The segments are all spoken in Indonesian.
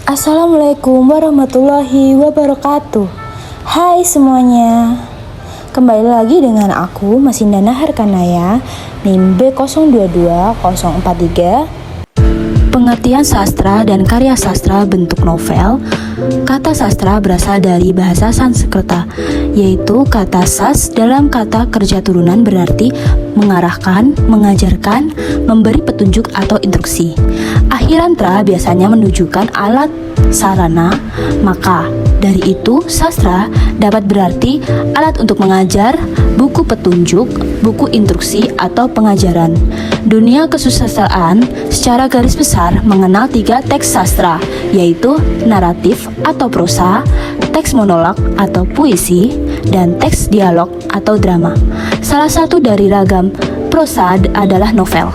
Assalamualaikum warahmatullahi wabarakatuh. Hai semuanya, kembali lagi dengan aku Masinda Naharkanaya, NIM B022043. Pengertian sastra dan karya sastra bentuk novel. Kata sastra berasal dari bahasa Sanskerta, yaitu kata sas dalam kata kerja turunan berarti mengarahkan, mengajarkan, memberi petunjuk atau instruksi. Akhirantra biasanya menunjukkan alat sarana, maka dari itu sastra dapat berarti alat untuk mengajar, buku petunjuk, buku instruksi atau pengajaran. Dunia kesusastraan secara garis besar mengenal 3 teks sastra, yaitu naratif atau prosa, teks monolog atau puisi, dan teks dialog atau drama. Salah satu dari ragam prosa adalah novel.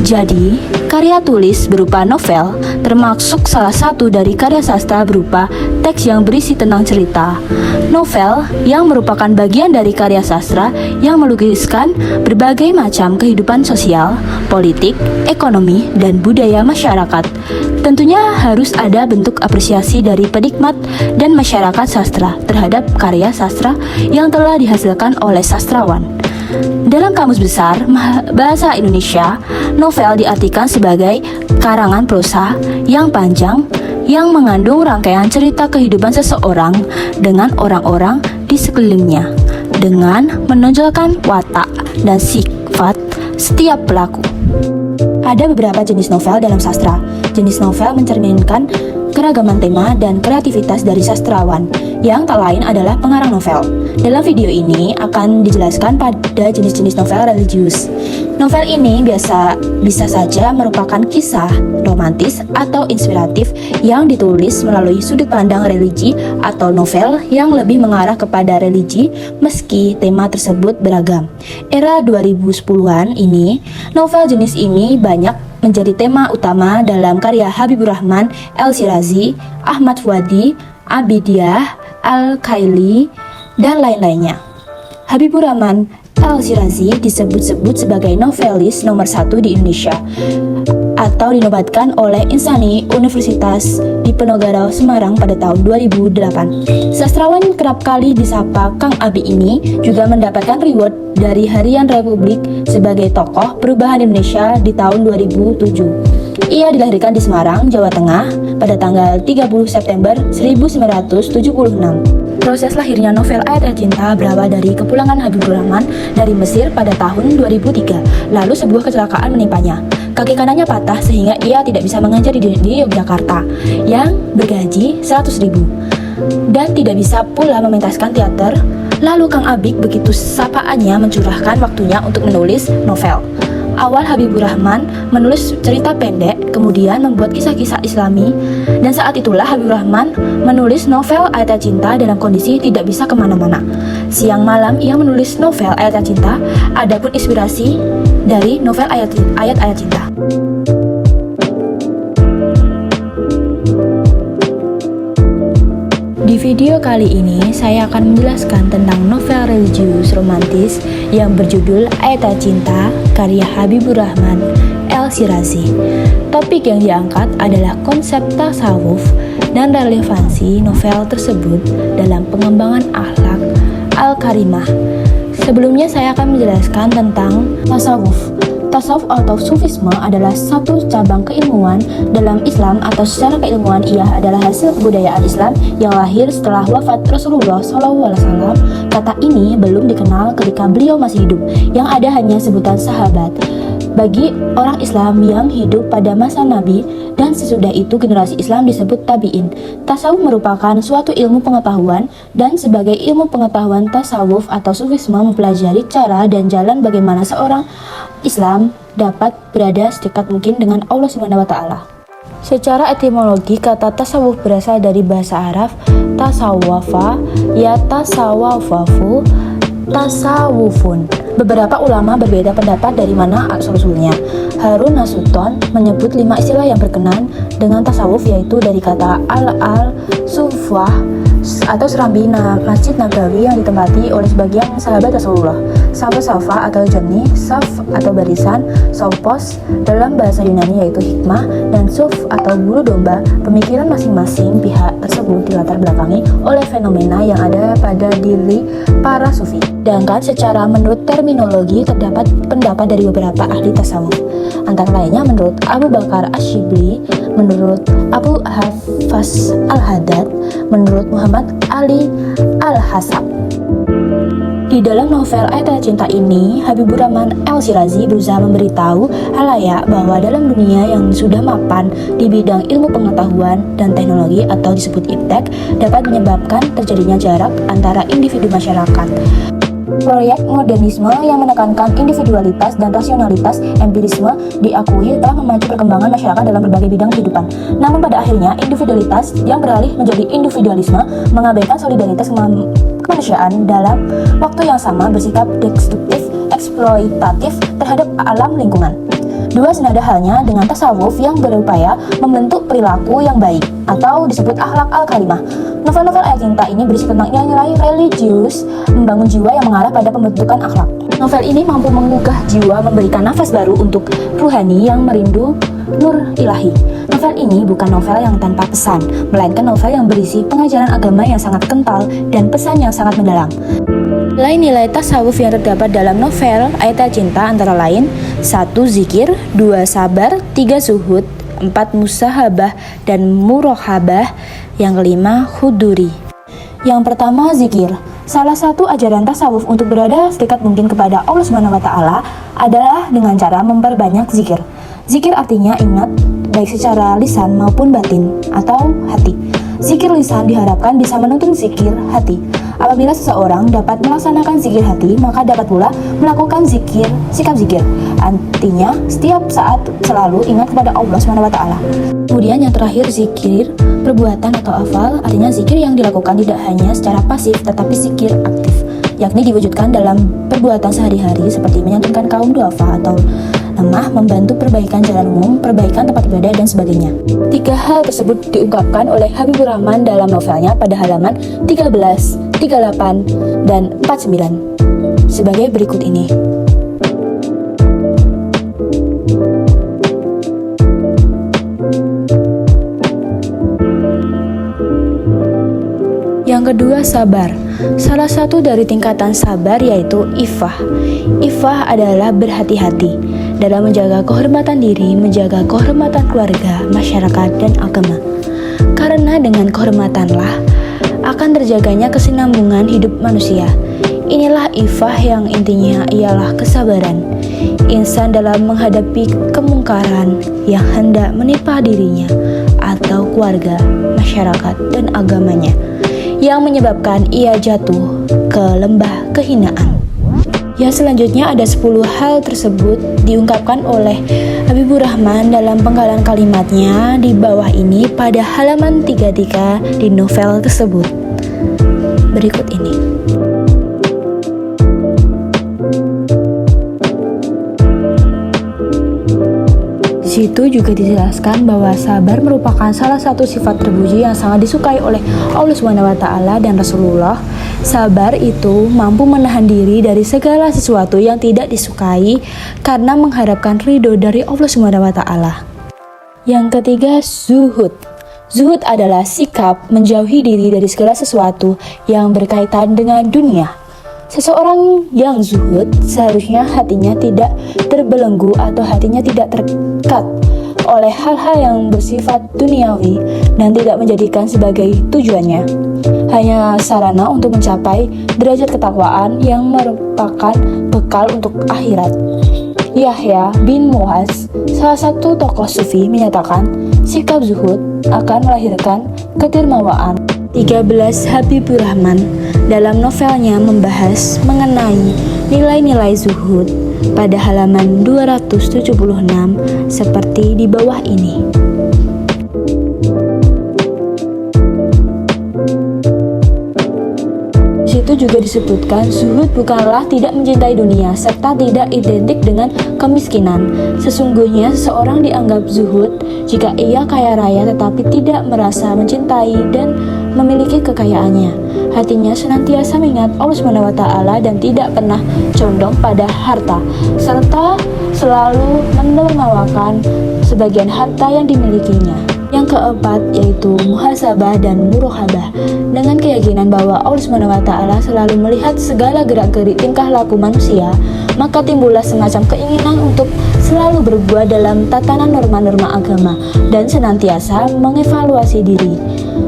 Jadi, karya tulis berupa novel termasuk salah satu dari karya sastra berupa teks yang berisi tentang cerita. Novel yang merupakan bagian dari karya sastra yang melukiskan berbagai macam kehidupan sosial, politik, ekonomi, dan budaya masyarakat. Tentunya harus ada bentuk apresiasi dari penikmat dan masyarakat sastra terhadap karya sastra yang telah dihasilkan oleh sastrawan. Dalam Kamus Besar Bahasa Indonesia, novel diartikan sebagai karangan prosa yang panjang yang mengandung rangkaian cerita kehidupan seseorang dengan orang-orang di sekelilingnya, dengan menonjolkan watak dan sifat setiap pelaku. Ada beberapa jenis novel dalam sastra. Jenis novel mencerminkan keragaman tema dan kreativitas dari sastrawan, yang tak lain adalah pengarang novel. Dalam video ini akan dijelaskan pada jenis-jenis novel religius. Novel ini bisa saja merupakan kisah romantis atau inspiratif yang ditulis melalui sudut pandang religi, atau novel yang lebih mengarah kepada religi meski tema tersebut beragam. Era 2010-an ini, novel jenis ini banyak menjadi tema utama dalam karya Habibur Rahman El-Shirazi, Ahmad Fuadi, Abidiyah, Al-Kaili, dan lain-lainnya. Habibur Rahman El-Shirazi disebut-sebut sebagai novelis nomor 1 di Indonesia, atau dinobatkan oleh Insani Universitas Diponegoro Semarang pada tahun 2008. Sastrawan kerap kali disapa Kang Abi ini juga mendapatkan reward dari Harian Republik sebagai tokoh perubahan Indonesia di tahun 2007. Ia dilahirkan di Semarang, Jawa Tengah pada tanggal 30 September 1976. Proses lahirnya novel Ayat-Ayat Cinta berawal dari kepulangan Habibur Rahman dari Mesir pada tahun 2003. Lalu sebuah kecelakaan menimpanya. Kaki kanannya patah sehingga ia tidak bisa mengajar di Yogyakarta yang bergaji 100.000 dan tidak bisa pula mementaskan teater. Lalu Kang Abik begitu sapaannya mencurahkan waktunya untuk menulis novel. Awal Habibur Rahman menulis cerita pendek, kemudian membuat kisah-kisah Islami, dan saat itulah Habibur Rahman menulis novel Ayat-Ayat Cinta dalam kondisi tidak bisa kemana-mana. Siang malam ia menulis novel Ayat-Ayat Cinta, adapun inspirasi dari novel Ayat-Ayat Cinta. Di video kali ini, saya akan menjelaskan tentang novel religius romantis yang berjudul Ayat-Ayat Cinta, karya Habibur Rahman El-Shirazi. Topik yang diangkat adalah konsep tasawuf dan relevansi novel tersebut dalam pengembangan akhlak al-karimah. Sebelumnya saya akan menjelaskan tentang tasawuf. Tasawuf atau sufisme adalah satu cabang keilmuan dalam Islam, atau secara keilmuan ia adalah hasil kebudayaan Islam yang lahir setelah wafat Rasulullah SAW. Kata ini belum dikenal ketika beliau masih hidup, yang ada hanya sebutan sahabat. Bagi orang Islam yang hidup pada masa Nabi dan sesudah itu generasi Islam disebut tabi'in. Tasawuf merupakan suatu ilmu pengetahuan, dan sebagai ilmu pengetahuan tasawuf atau sufisme mempelajari cara dan jalan bagaimana seorang Islam dapat berada sedekat mungkin dengan Allah SWT. Secara etimologi, kata tasawuf berasal dari bahasa Arab tasawafa, ya tasawafafu, tasawufun. Beberapa ulama berbeda pendapat dari mana asal-usulnya. Harun Nasution menyebut 5 istilah yang berkenan dengan tasawuf, yaitu dari kata al-sufwah, atau serambi Masjid Nabawi yang ditempati oleh sebagian sahabat Rasulullah. Safa atau jernih, saf atau barisan, sopos dalam bahasa Yunani yaitu hikmah, dan suf atau bulu domba. Pemikiran masing-masing pihak tersebut dilatar belakangi oleh fenomena yang ada pada diri para sufi. Sedangkan secara menurut terminologi terdapat pendapat dari beberapa ahli tasawuf. Antara lainnya menurut Abu Bakar Ash-Shibli, menurut Abu Hafs Al-Haddad, menurut Muhammad Ali Al-Hasab. Di dalam novel Ayat Cinta ini, Habibur Rahman El-Shirazi berusaha memberitahu halayak bahwa dalam dunia yang sudah mapan di bidang ilmu pengetahuan dan teknologi atau disebut iptek dapat menyebabkan terjadinya jarak antara individu masyarakat. Proyek modernisme yang menekankan individualitas dan rasionalitas empirisme diakui telah memacu perkembangan masyarakat dalam berbagai bidang kehidupan. Namun pada akhirnya, individualitas yang beralih menjadi individualisme mengabaikan solidaritas kemanusiaan dalam waktu yang sama bersikap destruktif, eksploitatif terhadap alam lingkungan. Dua senada halnya dengan tasawuf yang berupaya membentuk perilaku yang baik atau disebut akhlak al-karimah. Novel-novel Ayat Cinta ini berisi tentang nilai-nilai religius, membangun jiwa yang mengarah pada pembentukan akhlak. Novel ini mampu menggugah jiwa, memberikan nafas baru untuk ruhani yang merindu nur ilahi. Novel ini bukan novel yang tanpa pesan, melainkan novel yang berisi pengajaran agama yang sangat kental dan pesan yang sangat mendalam. Nilai-nilai tasawuf yang terdapat dalam novel Ayat Cinta antara lain 1. Zikir, 2. Sabar, 3. Zuhud, 4. Musahabah dan Murohabah, yang kelima huduri. Yang pertama, zikir. Salah satu ajaran tasawuf untuk berada sedekat mungkin kepada Allah SWT adalah dengan cara memperbanyak zikir. Zikir artinya ingat, baik secara lisan maupun batin atau hati. Zikir lisan diharapkan bisa menuntun zikir hati. Apabila seseorang dapat melaksanakan zikir hati, maka dapat pula melakukan sikap zikir. Artinya, setiap saat selalu ingat kepada Allah SWT. Kemudian yang terakhir, zikir perbuatan atau hafal, artinya zikir yang dilakukan tidak hanya secara pasif, tetapi zikir aktif, yakni diwujudkan dalam perbuatan sehari-hari seperti menyantunkan kaum duafa atau lemah, membantu perbaikan jalan umum, perbaikan tempat ibadah, dan sebagainya. Tiga hal tersebut diungkapkan oleh Habibur Rahman dalam novelnya pada halaman 13, 38, dan 49 sebagai berikut ini. Yang kedua, sabar. Salah satu dari tingkatan sabar yaitu ifah. Ifah adalah berhati-hati dalam menjaga kehormatan diri, menjaga kehormatan keluarga, masyarakat, dan agama. Karena dengan kehormatanlah akan terjaganya kesinambungan hidup manusia. Inilah ifah yang intinya ialah kesabaran insan dalam menghadapi kemungkaran yang hendak menimpa dirinya atau keluarga, masyarakat, dan agamanya, yang menyebabkan ia jatuh ke lembah kehinaan. Yang selanjutnya ada 10 hal tersebut diungkapkan oleh Habibur Rahman dalam penggalan kalimatnya di bawah ini pada halaman 33 di novel tersebut. Berikut ini. Di situ juga dijelaskan bahwa sabar merupakan salah satu sifat terpuji yang sangat disukai oleh Allah SWT dan Rasulullah. Sabar itu mampu menahan diri dari segala sesuatu yang tidak disukai karena mengharapkan ridho dari Allah SWT. Yang ketiga, zuhud. Zuhud adalah sikap menjauhi diri dari segala sesuatu yang berkaitan dengan dunia. Seseorang yang zuhud seharusnya hatinya tidak terbelenggu atau hatinya tidak terikat oleh hal-hal yang bersifat duniawi dan tidak menjadikan sebagai tujuannya hanya sarana untuk mencapai derajat ketakwaan yang merupakan bekal untuk akhirat. Yahya bin Muaz, salah satu tokoh sufi, menyatakan sikap zuhud akan melahirkan kedermawaan. 13. Habibur Rahman dalam novelnya membahas mengenai nilai-nilai zuhud pada halaman 276 seperti di bawah ini. Di situ juga disebutkan zuhud bukanlah tidak mencintai dunia serta tidak identik dengan kemiskinan. Sesungguhnya seseorang dianggap zuhud jika ia kaya raya tetapi tidak merasa mencintai dan memiliki kekayaannya. Hatinya senantiasa mengingat Allah SWT dan tidak pernah condong pada harta, serta selalu mendermawakan sebagian harta yang dimilikinya. Yang keempat yaitu muhasabah dan murohabah. Dengan keyakinan bahwa Allah SWT selalu melihat segala gerak-gerik tingkah laku manusia, maka timbullah semacam keinginan untuk selalu berbuat dalam tatanan norma-norma agama dan senantiasa mengevaluasi diri.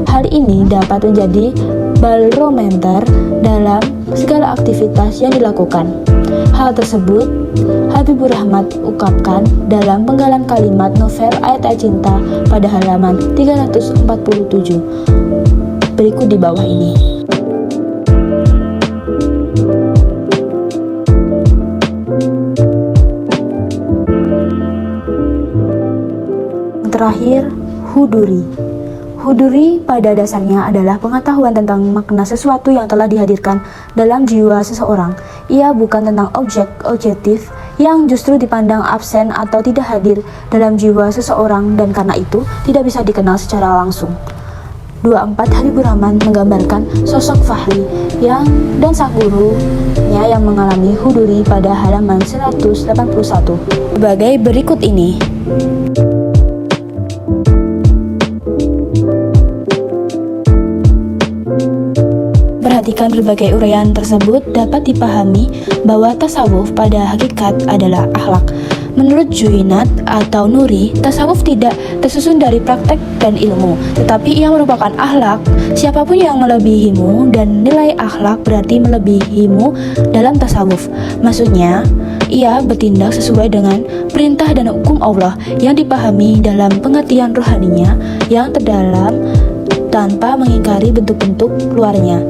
Hal ini dapat menjadi barometer dalam segala aktivitas yang dilakukan. Hal tersebut Habibur Rahmat ungkapkan dalam penggalan kalimat novel Ayat-Ayat Cinta pada halaman 347 berikut di bawah ini. Terakhir, huduri. Huduri pada dasarnya adalah pengetahuan tentang makna sesuatu yang telah dihadirkan dalam jiwa seseorang. Ia bukan tentang objektif yang justru dipandang absen atau tidak hadir dalam jiwa seseorang dan karena itu tidak bisa dikenal secara langsung. 24 Habibur Rahman menggambarkan sosok Fahri dan sang gurunya yang mengalami huduri pada halaman 181 sebagai berikut ini. Perhatikan berbagai uraian tersebut dapat dipahami bahwa tasawuf pada hakikat adalah akhlak. Menurut Juinat atau Nuri, tasawuf tidak tersusun dari praktek dan ilmu, tetapi ia merupakan akhlak. Siapapun yang melebihimu dan nilai akhlak berarti melebihimu dalam tasawuf. Maksudnya, ia bertindak sesuai dengan perintah dan hukum Allah yang dipahami dalam pengertian rohaninya yang terdalam tanpa mengingkari bentuk-bentuk luarnya.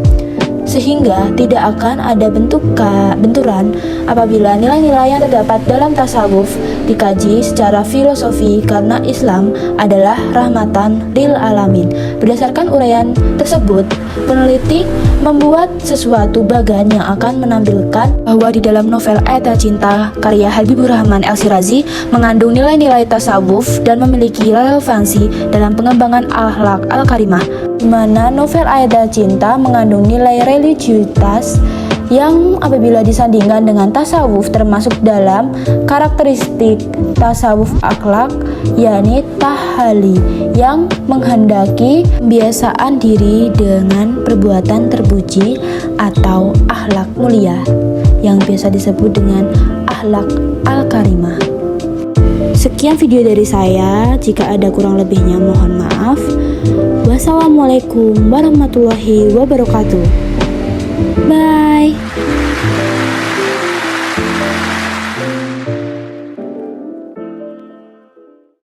Sehingga tidak akan ada benturan apabila nilai-nilai yang terdapat dalam tasawuf dikaji secara filosofi karena Islam adalah rahmatan lil alamin. Berdasarkan uraian tersebut, peneliti membuat sesuatu bagan yang akan menampilkan bahwa di dalam novel Ayat-Ayat Cinta karya Habibur Rahman El-Shirazi mengandung nilai-nilai tasawuf dan memiliki relevansi dalam pengembangan akhlak al-karimah, di mana novel Ayat-Ayat Cinta mengandung nilai religiusitas yang apabila disandingkan dengan tasawuf termasuk dalam karakteristik tasawuf akhlak, yakni tahali yang menghendaki pembiasaan diri dengan perbuatan terpuji atau akhlak mulia yang biasa disebut dengan akhlak al-karimah. Sekian video dari saya, jika ada kurang lebihnya mohon maaf. Wassalamualaikum warahmatullahi wabarakatuh. Bye.